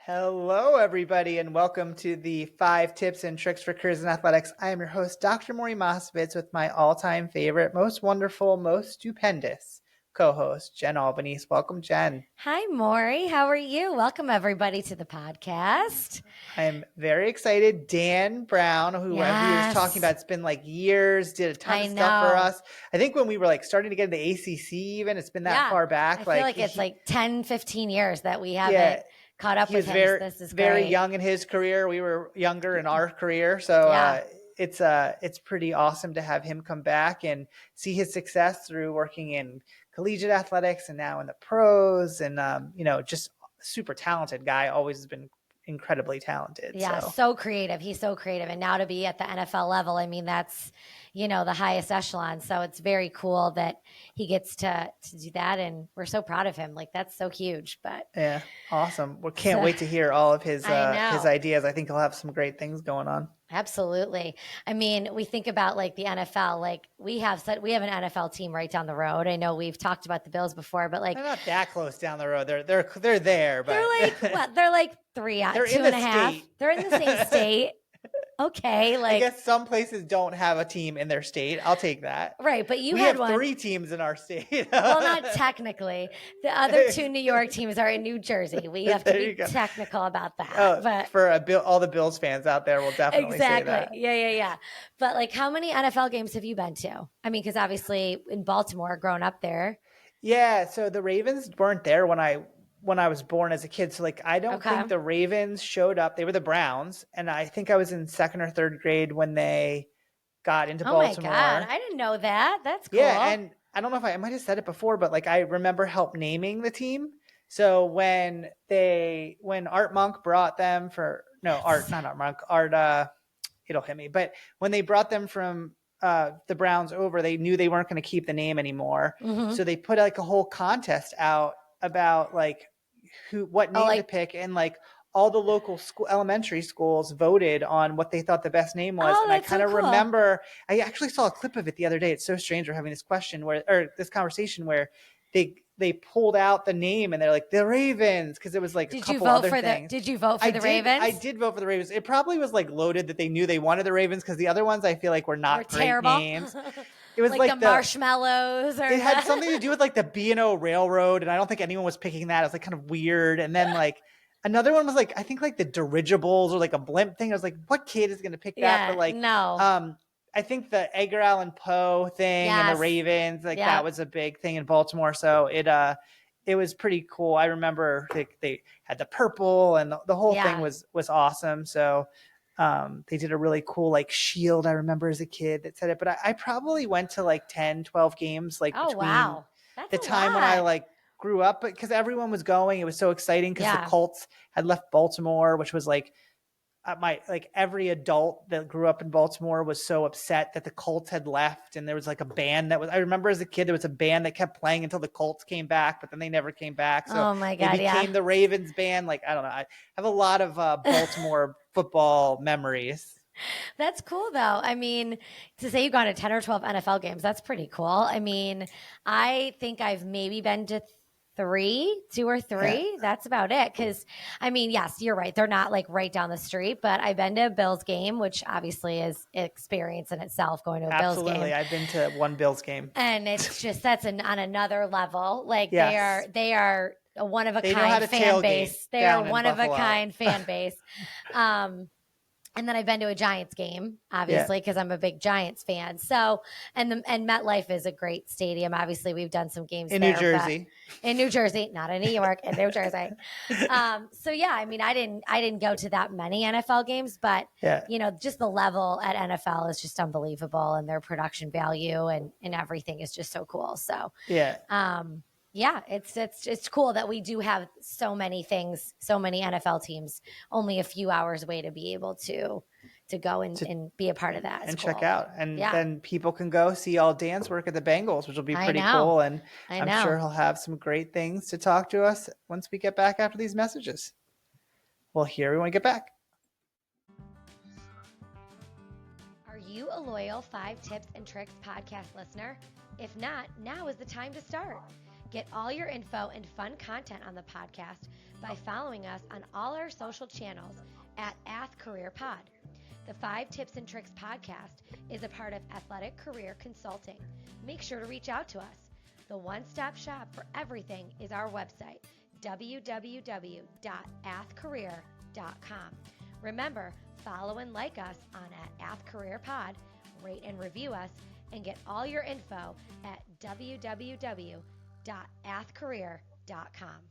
Hello, everybody, and welcome to the 5 Tips and Tricks for Careers in Athletics. I am your host, Dr. Maury Mosovitz, with my all-time favorite, most wonderful, most stupendous co-host, Jen Albanese. Welcome, Jen. Hi, Maury. How are you? Welcome, everybody, to the podcast. I am very excited. Dan Brown, who we were talking about, it's been like years, did a ton of stuff for us. I think when we were like starting to get into the ACC even, it's been that far back. I feel like it's like 10, 15 years that we haven't caught up with him. This is very great. young in his career. We were younger in our career. So it's pretty awesome to have him come back and see his success through working in collegiate athletics and now in the pros, and just super talented guy. Always has been incredibly talented. Yeah, so creative. He's so creative. And now to be at the NFL level, I mean, that's, the highest echelon. So it's very cool that he gets to do that. And we're so proud of him. Like, that's so huge. But yeah, awesome. We can't wait to hear all of his ideas. I think he'll have some great things going on. Absolutely. I mean, we think about like the NFL, like we have an NFL team right down the road. I know we've talked about the Bills before, but like they're not that close down the road. They're there, but they're like what? They're like 2.5. State. They're in the same state. Okay, like I guess some places don't have a team in their state. I'll take that. Right, but we have one. 3 teams in our state. Well, not technically. The other 2 New York teams are in New Jersey. We have to be technical about that. But for all the Bills fans out there, we'll definitely say that. Yeah. But like, how many NFL games have you been to? I mean, because obviously in Baltimore, growing up there. Yeah, so the Ravens weren't there when I was born as a kid. So like, I don't think the Ravens showed up. They were the Browns. And I think I was in 2nd or 3rd grade when they got into Baltimore. Oh my God. I didn't know that. That's cool. Yeah. And I don't know if I might have said it before, but like, I remember help naming the team. So when Art Monk brought them it'll hit me. But when they brought them from the Browns over, they knew they weren't going to keep the name anymore. Mm-hmm. So they put like a whole contest out about like what name to pick, and like all the local elementary schools voted on what they thought the best name was. And I kind of remember, I actually saw a clip of it the other day. It's so strange we're having this this conversation where they pulled out the name and they're like the Ravens, because it was like Did you vote for the Ravens? I did vote for the Ravens. It probably was like loaded that they knew they wanted the Ravens, because the other ones I feel like were not great terrible names. It was like the marshmallows. It had something to do with like the B&O Railroad, and I don't think anyone was picking that. It was like kind of weird. And then like another one was like, I think like the dirigibles or like a blimp thing. I was like, what kid is going to pick that? But like, no. I think the Edgar Allan Poe thing and the Ravens, like that was a big thing in Baltimore. So it was pretty cool. I remember they had the purple, and the whole thing was awesome. So they did a really cool like shield, I remember as a kid, that said it. But I probably went to like 10, 12 games like between the time when I like grew up, because everyone was going. It was so exciting because the Colts had left Baltimore, which was like every adult that grew up in Baltimore was so upset that the Colts had left. And there was like a band I remember as a kid, there was a band that kept playing until the Colts came back, but then they never came back. So oh my God, they became the Ravens band. Like, I don't know. I have a lot of Baltimore football memories. That's cool though. I mean, to say you've gone to 10 or 12 NFL games, that's pretty cool. I mean, I think I've maybe been to 2 or 3. Yeah. That's about it. Because I mean, yes, you're right. They're not like right down the street, but I've been to a Bills game, which obviously is experience in itself, going to a Bills game. Absolutely. I've been to one Bills game. And it's just, that's on another level. Like they are a one of a kind fan base. They are one of a kind fan base. And then I've been to a Giants game, obviously, because I'm a big Giants fan. So, and MetLife is a great stadium. Obviously, we've done some games in there, New Jersey. In New Jersey, not in New York, in New Jersey. So yeah, I mean, I didn't go to that many NFL games, but just the level at NFL is just unbelievable, and their production value and everything is just so cool. So yeah, it's cool that we do have so many things, so many NFL teams, only a few hours away to be able to go and be a part of that. And check out. And then people can go see all Dan's work at the Bengals, which will be pretty cool. And I'm sure he'll have some great things to talk to us once we get back after these messages. Well, here we want to get back. Are you a loyal 5 Tips and Tricks podcast listener? If not, now is the time to start. Get all your info and fun content on the podcast by following us on all our social channels at @AthCareerPod. The 5 Tips and Tricks podcast is a part of Athletic Career Consulting. Make sure to reach out to us. The one-stop shop for everything is our website, www.athcareer.com. Remember, follow and like us on @AthCareerPod, rate and review us, and get all your info at www.athcareer.com.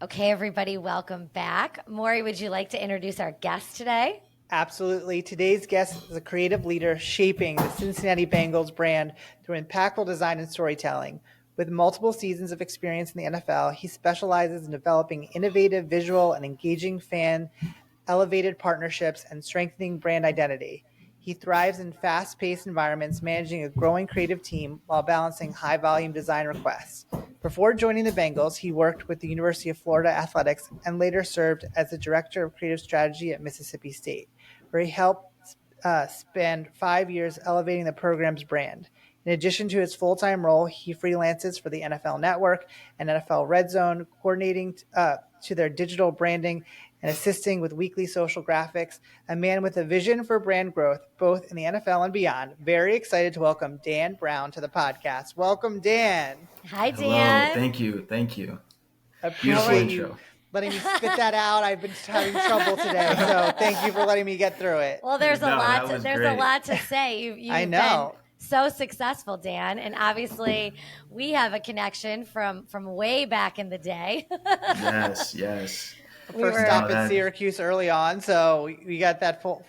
Okay, everybody, welcome back. Maury, would you like to introduce our guest today? Absolutely. Today's guest is a creative leader shaping the Cincinnati Bengals brand through impactful design and storytelling. With multiple seasons of experience in the NFL, he specializes in developing innovative, visual, and engaging fan-elevated partnerships and strengthening brand identity. He thrives in fast-paced environments, managing a growing creative team while balancing high-volume design requests. Before joining the Bengals, he worked with the University of Florida Athletics and later served as the Director of Creative Strategy at Mississippi State, where he helped spend 5 years elevating the program's brand. In addition to his full-time role, he freelances for the NFL Network and NFL RedZone, coordinating to their digital branding and assisting with weekly social graphics. A man with a vision for brand growth, both in the NFL and beyond. Very excited to welcome Dan Brown to the podcast. Welcome, Dan. Hi, Dan. Hello. Thank you. Appreciate you letting me spit that out. I've been having trouble today, so thank you for letting me get through it. Well, there's a lot to say. You've I know. Been so successful, Dan, and obviously we have a connection from way back in the day. Yes. First stop at Syracuse early on, so we got that full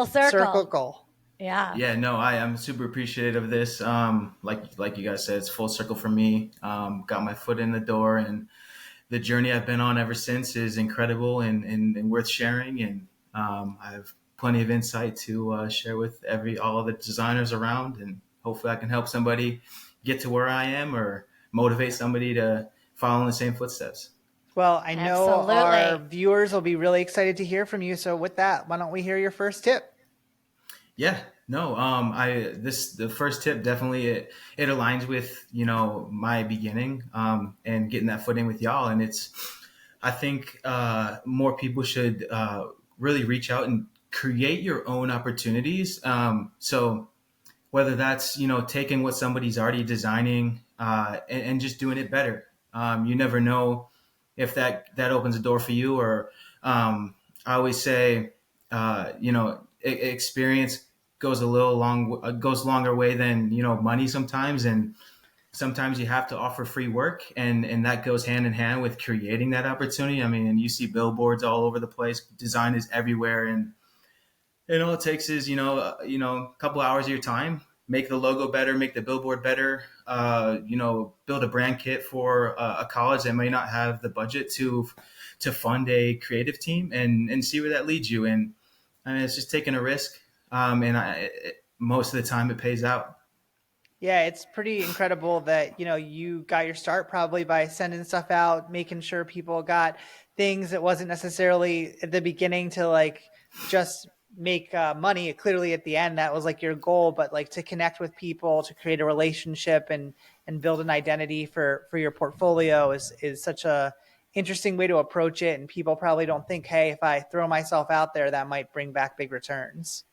circle. Yeah. No, I am super appreciative of this. Like you guys said, it's full circle for me. Got my foot in the door, and the journey I've been on ever since is incredible and worth sharing. And I have plenty of insight to share with all of the designers around, and hopefully I can help somebody get to where I am or motivate somebody to follow in the same footsteps. Well, I know our viewers will be really excited to hear from you. So with that, why don't we hear your first tip? Yeah, no, the first tip definitely it aligns with, my beginning, and getting that footing with y'all. And I think more people should really reach out and create your own opportunities. So whether that's, taking what somebody's already designing, and just doing it better. You never know if that opens a door for you, or I always say, experience goes a longer way than, money sometimes. And sometimes you have to offer free work, and that goes hand in hand with creating that opportunity. I mean, you see billboards all over the place. Design is everywhere. And all it takes is, a couple hours of your time, make the logo better, make the billboard better, build a brand kit for a college that may not have the budget to fund a creative team, and see where that leads you. And I mean, it's just taking a risk. Most of the time it pays out. Yeah, it's pretty incredible that, you got your start probably by sending stuff out, making sure people got things that wasn't necessarily at the beginning to just make money. Clearly at the end, that was your goal, but to connect with people, to create a relationship and build an identity for your portfolio is such a interesting way to approach it. And people probably don't think, hey, if I throw myself out there, that might bring back big returns.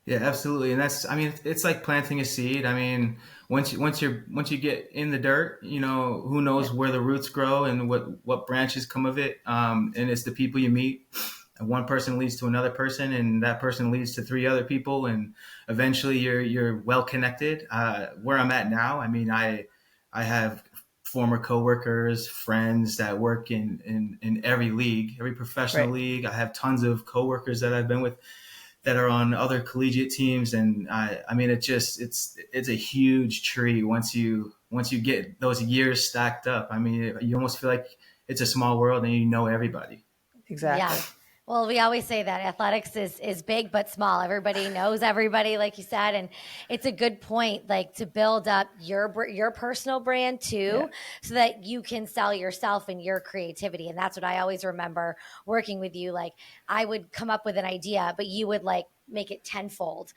Yeah, absolutely. And it's like planting a seed. I mean, once you get in the dirt, who knows where the roots grow and what branches come of it. And it's the people you meet. And one person leads to another person, and that person leads to 3 other people, and eventually you're well connected. Where I'm at now, I mean, I have former coworkers, friends that work in every league, every professional league. I have tons of coworkers that I've been with that are on other collegiate teams. And I mean, it's a huge tree once you get those years stacked up. I mean, you almost feel like it's a small world and everybody. Exactly. Yeah. Well, we always say that athletics is big but small. Everybody knows everybody, like you said, and it's a good point, like to build up your personal brand too, so that you can sell yourself and your creativity. And that's what I always remember working with you. Like I would come up with an idea, but you would like make it tenfold,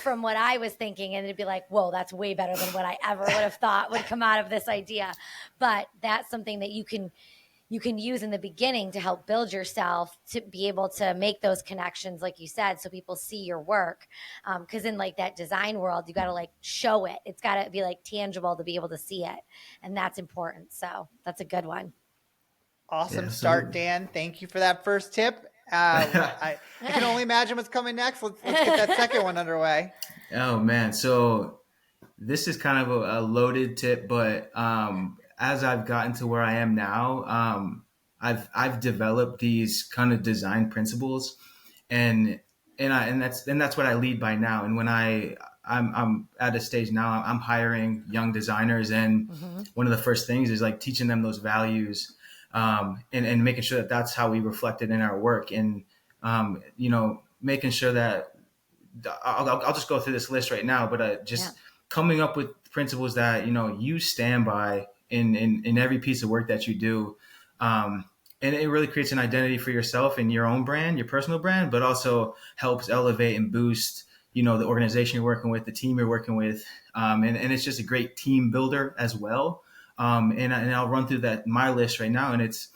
from what I was thinking, and it'd be like, whoa, that's way better than what I ever would have thought would come out of this idea. But that's something that you can use in the beginning to help build yourself to be able to make those connections, like you said, so people see your work. Because in like that design world, you got to like show it. It's got to be like tangible to be able to see it. And that's important. So that's a good one. Awesome start, Dan. Thank you for that first tip. I can only imagine what's coming next. Let's get that second one underway. Oh man. So this is kind of a loaded tip, but as I've gotten to where I am now, I've developed these kind of design principles, and that's what I lead by now. And when I'm at a stage now, I'm hiring young designers, and one of the first things is like teaching them those values, and making sure that that's how we reflect it in our work, and making sure that I'll just go through this list right now, but coming up with principles that you stand by in every piece of work that you do, and it really creates an identity for yourself and your own brand, your personal brand, but also helps elevate and boost the organization you're working with, the team you're working with, and it's just a great team builder as well. And I'll run through my list right now, and it's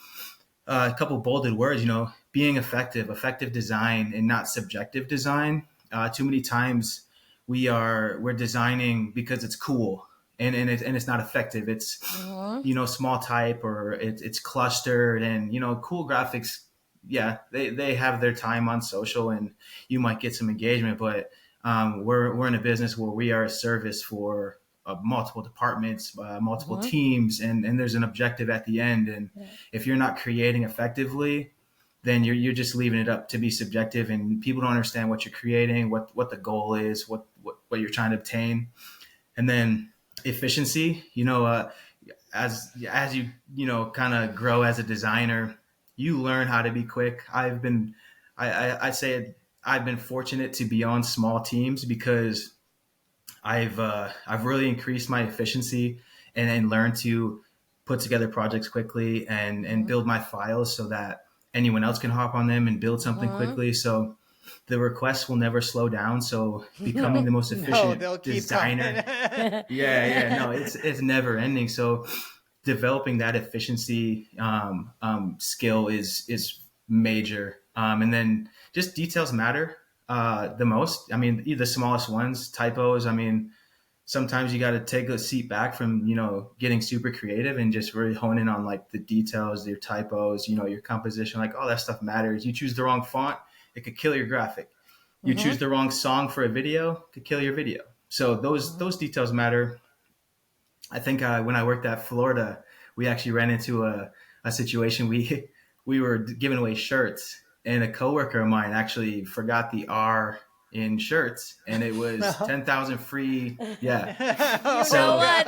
a couple bolded words, being effective design and not subjective design. Too many times we're designing because it's cool and it's not effective. It's small type, or it's clustered, and cool graphics. Yeah, they have their time on social, and you might get some engagement, but we're in a business where we are a service for multiple departments, multiple teams, and there's an objective at the end. And if you're not creating effectively, then you're just leaving it up to be subjective, and people don't understand what you're creating, what the goal is, what you're trying to obtain. And then efficiency, as you kind of grow as a designer, you learn how to be quick. I'd say I've been fortunate to be on small teams because I've really increased my efficiency and learned to put together projects quickly and build my files so that anyone else can hop on them and build something quickly. So the requests will never slow down. So becoming the most efficient designer. It's never ending. So developing that efficiency skill is major. And then just details matter the most. I mean, the smallest ones, typos. I mean, sometimes you got to take a seat back from, getting super creative and just really hone in on like the details, your typos, your composition, like all that stuff matters. You choose the wrong font, it could kill your graphic. You choose the wrong song for a video, it could kill your video. So those details matter. I think when I worked at Florida, we actually ran into a situation. We were giving away shirts, and a coworker of mine actually forgot the R in shirts, and it was 10,000 free. Yeah. So what?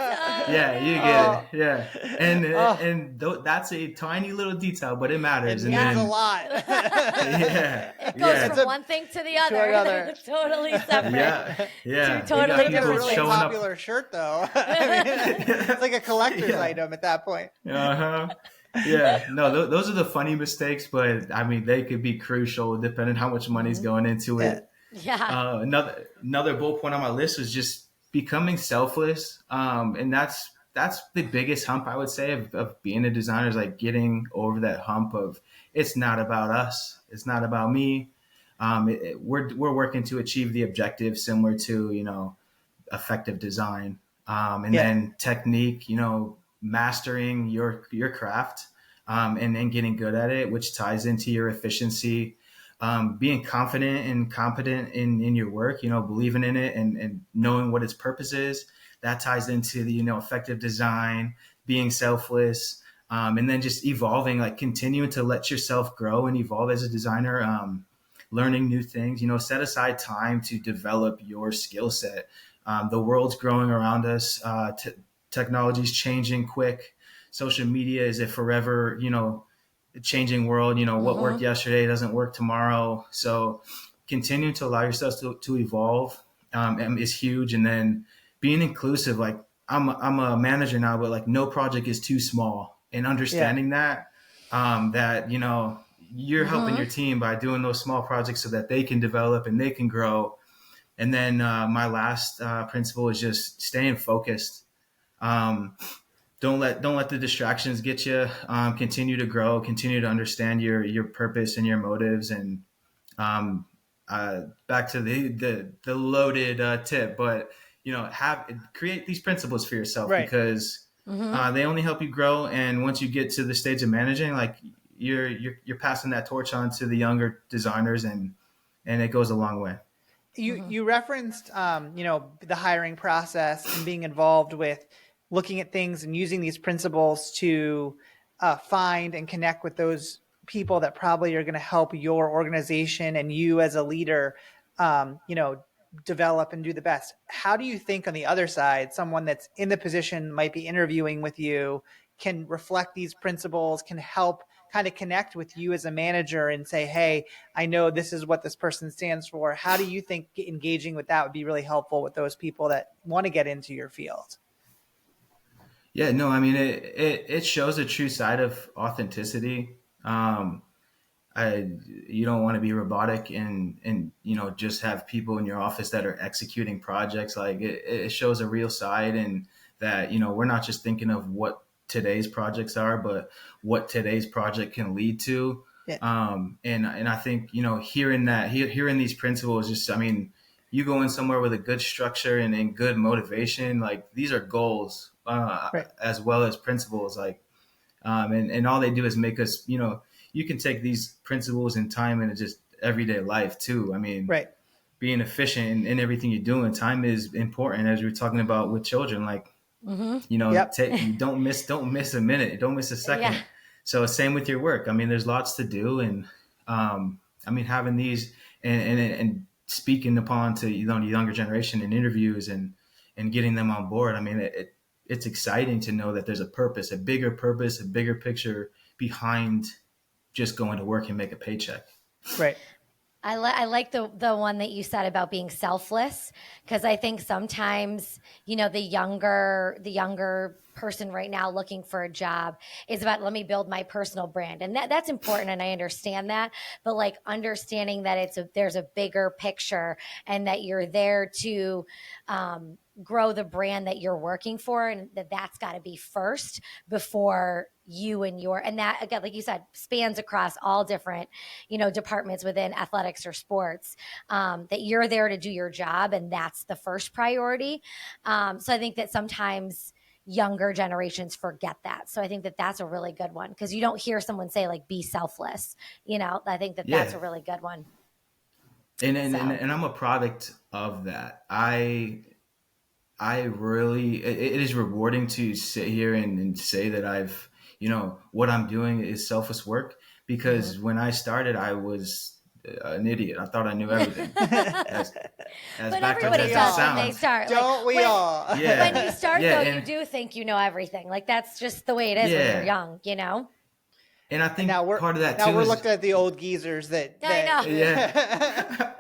Yeah, you get it. Yeah. And that's a tiny little detail, but it matters. It means a lot. It goes from one thing to the other. Totally separate. Yeah. Two totally different. It's a really popular shirt, though. I mean, it's like a collector's item at that point. Yeah, no, those are the funny mistakes, but I mean, they could be crucial depending on how much money's going into it. Yeah. Another bullet point on my list was just becoming selfless. And that's the biggest hump, I would say, of being a designer, is like getting over that hump of it's not about us. It's not about me. We're working to achieve the objective similar to, effective design. Then technique, mastering your craft, and then getting good at it, which ties into your efficiency. Being confident and competent in your work, believing in it and knowing what its purpose is, that ties into the, effective design, being selfless, and then just evolving, like continuing to let yourself grow and evolve as a designer, learning new things, set aside time to develop your skill set. The world's growing around us. Technology's changing quick. Social media is a forever, changing world. What worked yesterday doesn't work tomorrow. So continuing to allow yourself to evolve is huge. And then being inclusive, like I'm a manager now, but like no project is too small, and understanding that you're helping your team by doing those small projects so that they can develop and they can grow. And then my last principle is just staying focused. Don't let the distractions get you. Continue to grow, continue to understand your purpose and your motives. And back to the loaded tip, but create these principles for yourself, because they only help you grow. And once you get to the stage of managing, like you're passing that torch on to the younger designers, and it goes a long way. You referenced the hiring process and being involved with looking at things and using these principles to find and connect with those people that probably are going to help your organization and you as a leader, develop and do the best. How do you think on the other side, someone that's in the position, might be interviewing with you, can reflect these principles, can help kind of connect with you as a manager and say, hey, I know this is what this person stands for. How do you think engaging with that would be really helpful with those people that want to get into your field? Yeah, no, I mean, it shows a true side of authenticity. You don't want to be robotic and just have people in your office that are executing projects. Like it shows a real side, and that, we're not just thinking of what today's projects are, but what today's project can lead to. Yeah. And I think, hearing these principles, just, I mean, you go in somewhere with a good structure and good motivation, like these are goals, as well as principles, like, and all they do is make us, you can take these principles and time into just everyday life too. I mean, being efficient in everything you're doing, time is important, as we were talking about with children, like, don't miss a minute, don't miss a second. Yeah. So same with your work. I mean, there's lots to do. And, having these and speaking upon to, the younger generation in interviews and getting them on board. I mean, it's exciting to know that there's a bigger picture behind just going to work and make a paycheck. Right. I like the one that you said about being selfless, because I think sometimes, the younger person right now looking for a job is about, let me build my personal brand. And that's important. And I understand that, but like understanding that there's a bigger picture, and that you're there to, grow the brand that you're working for, and that's got to be first before you and that, again, like you said, spans across all different, departments within athletics or sports, that you're there to do your job, and that's the first priority. So I think that sometimes younger generations forget that. So I think that that's a really good one, because you don't hear someone say like, be selfless. I think that that's a really good one. And I'm a product of that. I really, it is rewarding to sit here and say that I've, what I'm doing is selfless work, because when I started, I was an idiot. I thought I knew everything. As but everybody does when they start. Don't we all? Yeah. When you start, you do think you know everything. Like, that's just the way it is when you're young, And I think part of that too. Now we're looking at the old geezers that I know. Yeah.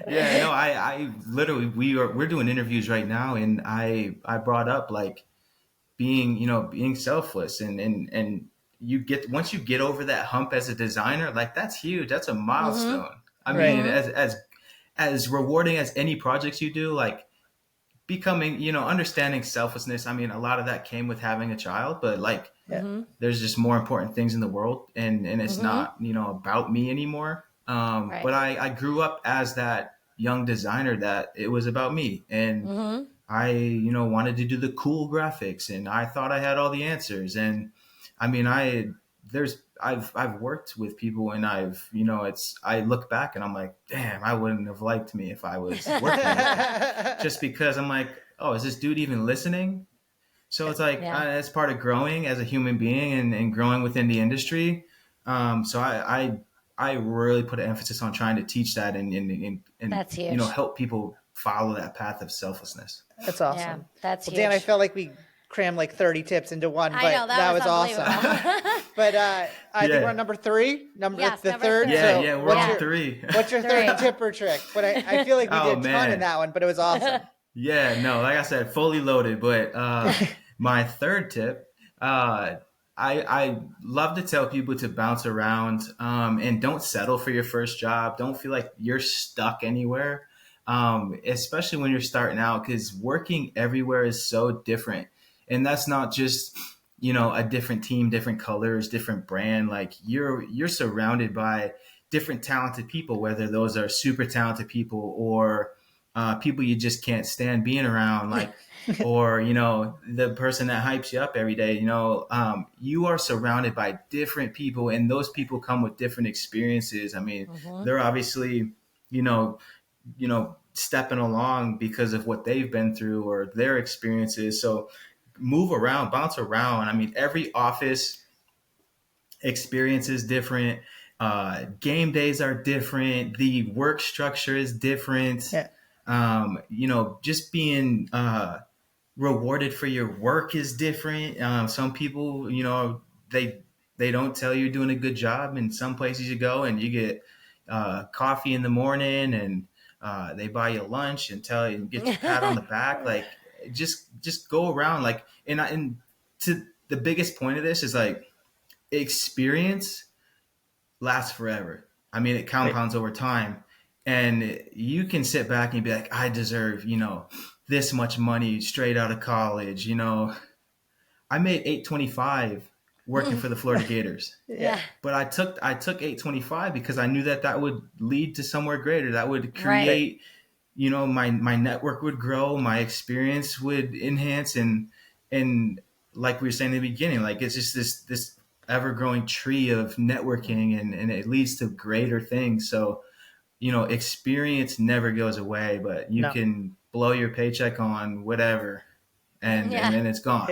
Yeah, no, I literally, we're doing interviews right now, and I brought up like being selfless, and once you get over that hump as a designer, like that's huge. That's a milestone. I mean, as rewarding as any projects you do, like becoming, understanding selflessness. I mean, a lot of that came with having a child, but like there's just more important things in the world, and it's not, about me anymore. But I grew up as that young designer that it was about me, and I, wanted to do the cool graphics, and I thought I had all the answers. And I mean, I've worked with people, and I look back and I'm like, damn, I wouldn't have liked me if I was working with them. Just because I'm like, oh, is this dude even listening? So it's like, it's part of growing as a human being and growing within the industry. So I really put an emphasis on trying to teach that and that's huge. Help people follow that path of selflessness. That's awesome. Yeah, that's huge. Dan, I felt like we cram like 30 tips into one, but I know, that was awesome. But I think we're on number 3, yes, the number third. 3. Yeah, we're on 3. What's your third tip or trick? But I feel like we did a ton in that one, but it was awesome. Yeah, no, like I said, fully loaded. But my third tip, I love to tell people to bounce around and don't settle for your first job. Don't feel like you're stuck anywhere, especially when you're starting out, because working everywhere is so different. And that's not just, a different team, different colors, different brand. Like you're surrounded by different talented people, whether those are super talented people or people you just can't stand being around, like, or, the person that hypes you up every day, you are surrounded by different people, and those people come with different experiences. I mean, they're obviously, stepping along because of what they've been through or their experiences. So move around, bounce around. I mean, every office experience is different. Game days are different. The work structure is different. Yeah. Just being rewarded for your work is different. Some people, they don't tell you you're doing a good job. In some places you go and you get coffee in the morning, and they buy you lunch and tell you, get your pat on the back. Like, just go around. Like, and to the biggest point of this is like, experience lasts forever. I mean, it compounds over time, and you can sit back and be like, I deserve, this much money straight out of college. I made $825 working for the Florida Gators. Yeah. But I took $825 because I knew that would lead to somewhere greater. That would create, my network would grow, my experience would enhance, and like we were saying in the beginning, like, it's just this ever-growing tree of networking, and it leads to greater things. So, experience never goes away, but you can blow your paycheck on whatever, and then it's gone.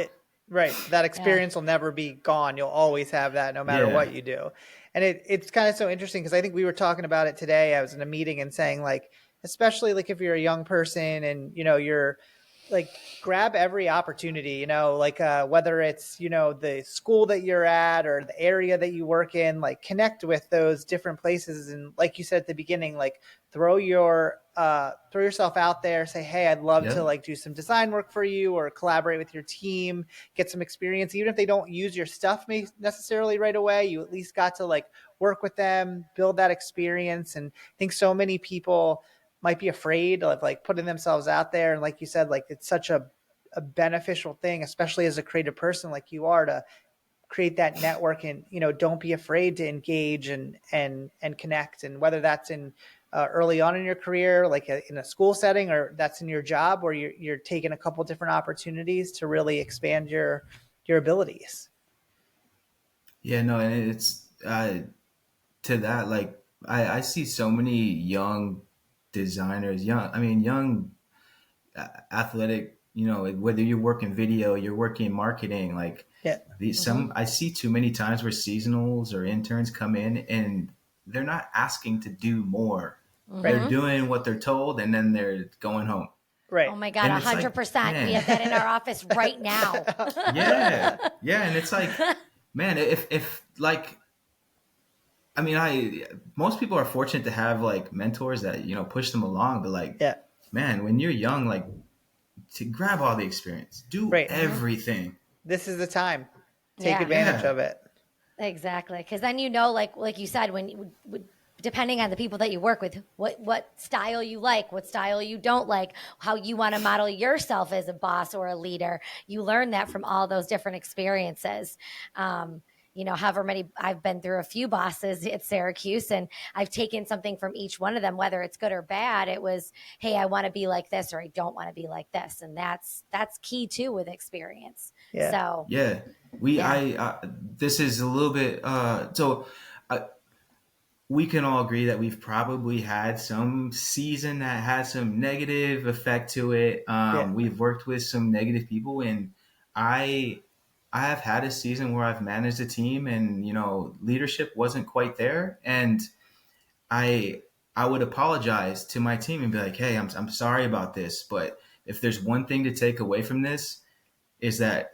Right. That experience will never be gone. You'll always have that no matter what you do. And it's kind of so interesting because I think we were talking about it today. I was in a meeting and saying, like, especially like if you're a young person and, you're like, grab every opportunity, like whether it's, the school that you're at or the area that you work in, like connect with those different places. And like you said at the beginning, like throw yourself out there, say, hey, I'd love to like do some design work for you or collaborate with your team, get some experience. Even if they don't use your stuff necessarily right away, you at least got to like work with them, build that experience. And I think so many people might be afraid of like putting themselves out there. And like you said, like it's such a beneficial thing, especially as a creative person like you are, to create that network and, don't be afraid to engage and connect. And whether that's in early on in your career, like in a school setting, or that's in your job where you're taking a couple different opportunities to really expand your abilities. Yeah, no, and it's to that, like, I see so many young designers, young athletic, whether you're working video, you're working marketing, like I see too many times where seasonals or interns come in and they're not asking to do more. They're doing what they're told and then they're going home. Right. Oh my God, 100%. Like, we have that in our office right now. Yeah. And it's like, man, if like, most people are fortunate to have like mentors that, push them along, but like, man, when you're young, like, to grab all the experience, do everything. This is the time. Take advantage of it. Exactly. Because then, like you said, when depending on the people that you work with, what style you like, what style you don't like, how you want to model yourself as a boss or a leader, you learn that from all those different experiences. However many, I've been through a few bosses at Syracuse, and I've taken something from each one of them, whether it's good or bad. It was, hey, I want to be like this, or I don't want to be like this. And that's key too with experience. Yeah. So this is a little bit, we can all agree that we've probably had some season that had some negative effect to it. We've worked with some negative people, and I have had a season where I've managed a team and, leadership wasn't quite there. And I would apologize to my team and be like, hey, I'm sorry about this. But if there's one thing to take away from this, is that,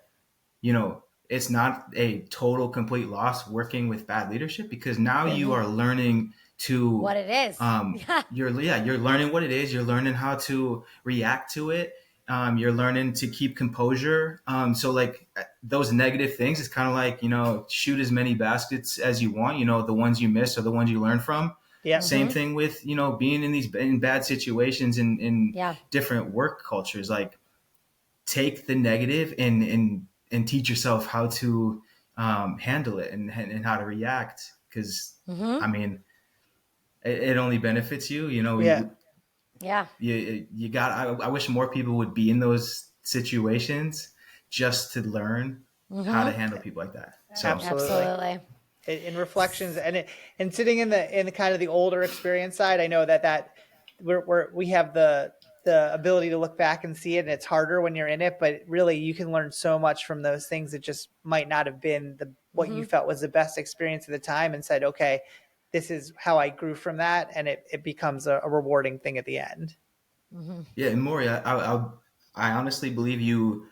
it's not a total complete loss working with bad leadership, because now you are learning to what it is. You're learning what it is. You're learning how to react to it. You're learning to keep composure. So like those negative things, it's kind of like, shoot as many baskets as you want. The ones you miss are the ones you learn from. Yeah. Same thing with, being in bad situations in different work cultures. Like, take the negative and teach yourself how to handle it and how to react. Because I mean, it only benefits you. You got. I wish more people would be in those situations just to learn how to handle people like that. So Absolutely. In reflections and sitting in the kind of the older experience side, I know that we have the ability to look back and see it, and it's harder when you're in it, but really you can learn so much from those things that just might not have been what you felt was the best experience at the time, and said, okay, this is how I grew from that, and it becomes a rewarding thing at the end. Yeah, and Maury, I honestly believe you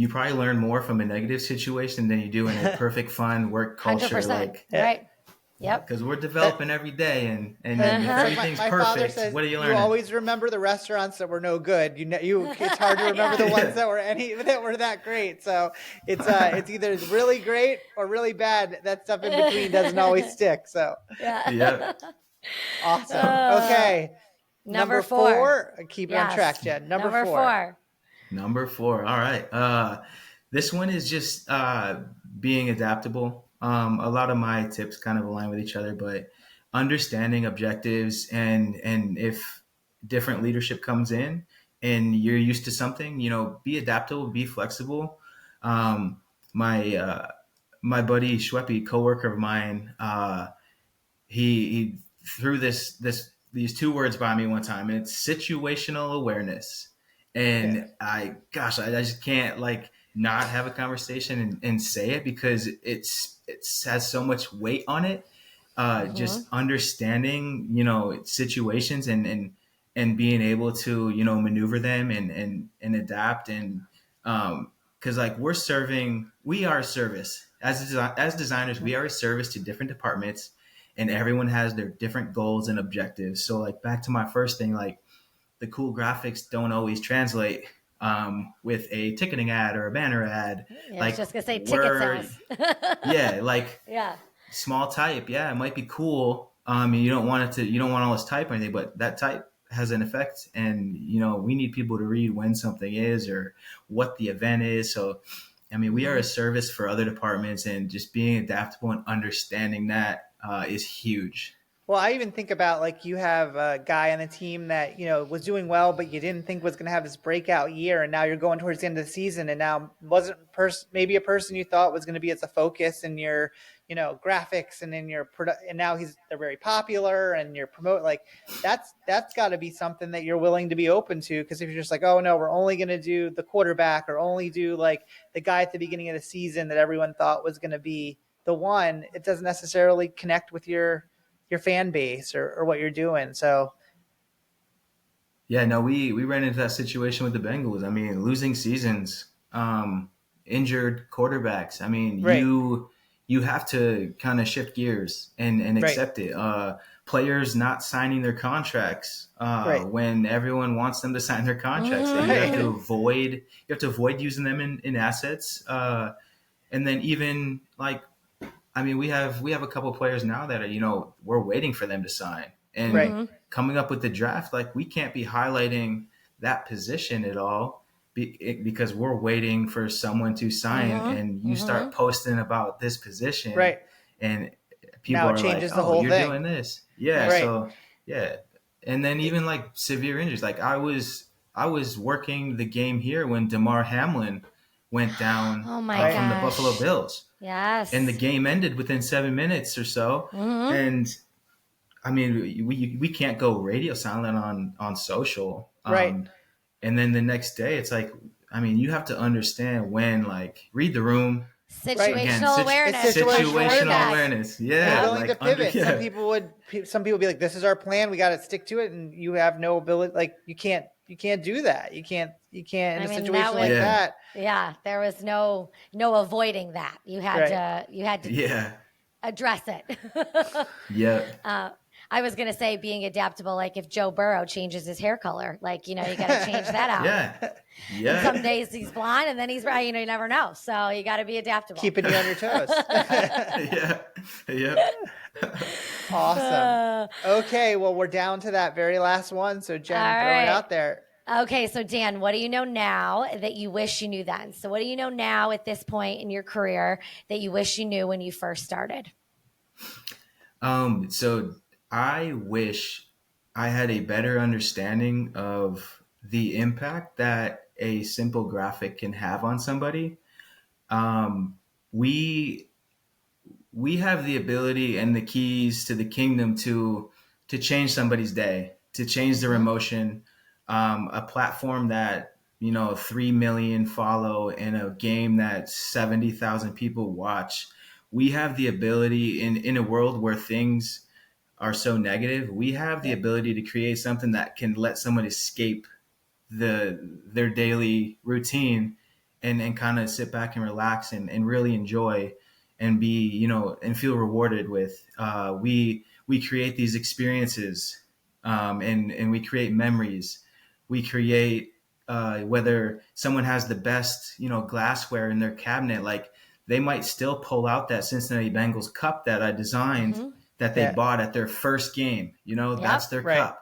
probably learn more from a negative situation than you do in a perfect fun work culture. 100%. Right. Yep. Because we're developing every day, and if everything's my perfect, father says, what are you learning? You always remember the restaurants that were no good. It's hard to remember the ones that were that great. So it's either really great or really bad. That stuff in between doesn't always stick. So yeah. Awesome. Okay. Number 4. Keep it on track, Jen. Number 4. Number 4. All right. This one is just being adaptable. A lot of my tips kind of align with each other, but understanding objectives and if different leadership comes in and you're used to something, be adaptable, be flexible. My buddy Schweppy, coworker of mine, he threw these 2 words by me one time, and it's situational awareness. And I just can't not have a conversation and say it, because it has so much weight on it. Just understanding, situations and being able to, maneuver them and adapt. And because we are a service as designers, we are a service to different departments, and everyone has their different goals and objectives. So back to my first thing, the cool graphics don't always translate with a ticketing ad or a banner ad. Yeah, I was just gonna say ticket sales. Small type. Yeah, it might be cool. You don't want all this type or anything, but that type has an effect, and we need people to read when something is or what the event is. So, we are a service for other departments, and just being adaptable and understanding that is huge. Well, I even think about you have a guy on the team that, was doing well, but you didn't think was going to have this breakout year. And now you're going towards the end of the season, and now wasn't maybe a person you thought was going to be as a focus in your, graphics and in your and now they're very popular and you're that's got to be something that you're willing to be open to. Because if you're just oh no, we're only going to do the quarterback or only do the guy at the beginning of the season that everyone thought was going to be the one, it doesn't necessarily connect with your fan base or what you're doing. So yeah, no, we ran into that situation with the Bengals. Losing seasons, injured quarterbacks. Right. You have to kind of shift gears and accept it. Players not signing their contracts when everyone wants them to sign their contracts. You have to avoid using them in assets. And then even we have a couple of players now that are, we're waiting for them to sign. And coming up with the draft, we can't be highlighting that position at all because we're waiting for someone to sign. And you start posting about this position. Right. And people now are changes the whole you're thing. doing this. Yeah. Right. So, yeah. And then even severe injuries. I was working the game here when Damar Hamlin went down from the Buffalo Bills. Yes. And the game ended within 7 minutes or so. And we can't go radio silent on social. Right. And then the next day it's you have to understand when read the room. Situational awareness. Situational awareness. Yeah. Willing to pivot. Some people would be this is our plan. We got to stick to it. And you have no ability. You can't do that. You can't in a situation like yeah. that. Yeah, there was no avoiding that. You had to address it. Yeah. I was gonna say being adaptable, like if Joe Burrow changes his hair color, like you got to change that out. Yeah. And some days he's blonde, and then he's right. You never know. So you got to be adaptable. Keeping you on your toes. Yeah. Awesome. Okay, well, we're down to that very last one. So Jen, throw it out there. Okay, so Dan, what do you know now that you wish you knew then? So what do you know now at this point in your career that you wish you knew when you first started? So I wish I had a better understanding of the impact that a simple graphic can have on somebody. We have the ability and the keys to the kingdom to change somebody's day, to change their emotion. A platform that 3 million follow in a game that 70,000 people watch. We have the ability in a world where things are so negative. We have the ability to create something that can let someone escape their daily routine and kind of sit back and relax and really enjoy and be, and feel rewarded with. We create these experiences, and we create memories. We create, whether someone has the best, glassware in their cabinet, like they might still pull out that Cincinnati Bengals cup that I designed that they bought at their first game. That's their cup.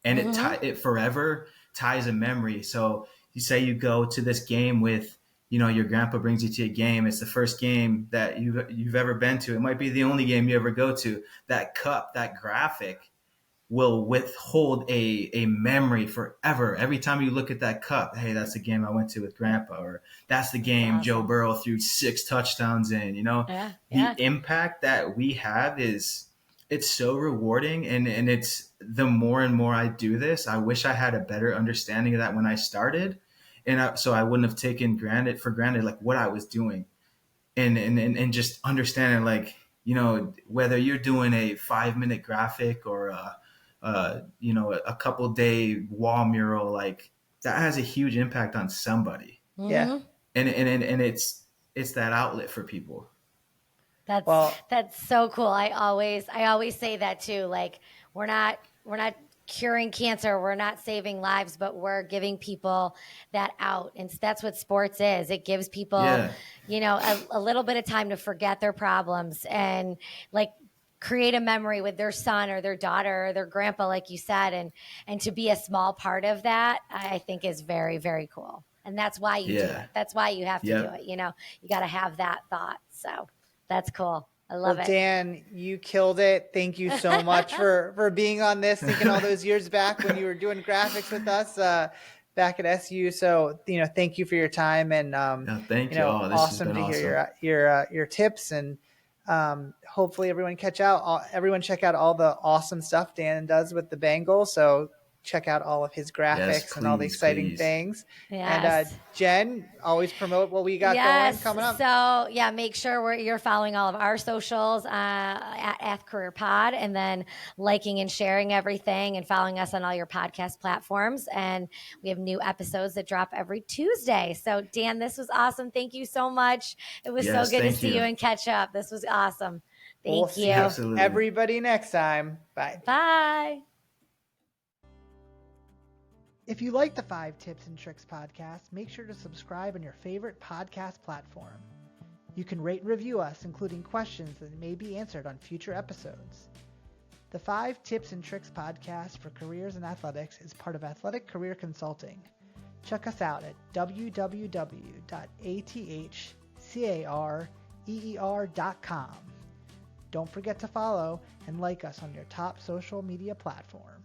And it forever ties a memory. So you say you go to this game with, your grandpa brings you to a game. It's the first game that you've ever been to. It might be the only game you ever go to. That cup, that graphic will withhold a memory forever. Every time you look at that cup, hey, that's the game I went to with grandpa, or that's the game Joe Burrow threw 6 touchdowns in, The impact that we have it's so rewarding. And it's the more and more I do this, I wish I had a better understanding of that when I started. And so I wouldn't have taken for granted, like what I was doing and just understanding, like, whether you're doing a 5-minute graphic or a couple day wall mural, like that has a huge impact on somebody. Yeah. And it's that outlet for people. That's so cool. I always say that too. Like we're not curing cancer. We're not saving lives, but we're giving people that out. And that's what sports is. It gives people, a little bit of time to forget their problems and like create a memory with their son or their daughter or their grandpa, like you said, and to be a small part of that, I think is very, very cool. And that's why you do it. That's why you have to do it. You got to have that thought. So that's cool. I love it. Dan, you killed it. Thank you so much for being on this, thinking all those years back when you were doing graphics with us back at SU. So, thank you for your time and thank you. Awesome to hear your tips and hopefully everyone check out all the awesome stuff Dan does with the Bengals. So check out all of his graphics and all the exciting things. Yes. And Jen, always promote what we got going coming up. So make sure you're following all of our socials at Career Pod, and then liking and sharing everything and following us on all your podcast platforms. And we have new episodes that drop every Tuesday. So Dan, this was awesome. Thank you so much. It was so good to see you and catch up. This was awesome. Thank you. Absolutely. Everybody next time. Bye. Bye. If you like the 5 Tips and Tricks podcast, make sure to subscribe on your favorite podcast platform. You can rate and review us, including questions that may be answered on future episodes. The 5 Tips and Tricks podcast for careers in athletics is part of Athletic Career Consulting. Check us out at www.athcareer.com. Don't forget to follow and like us on your top social media platform.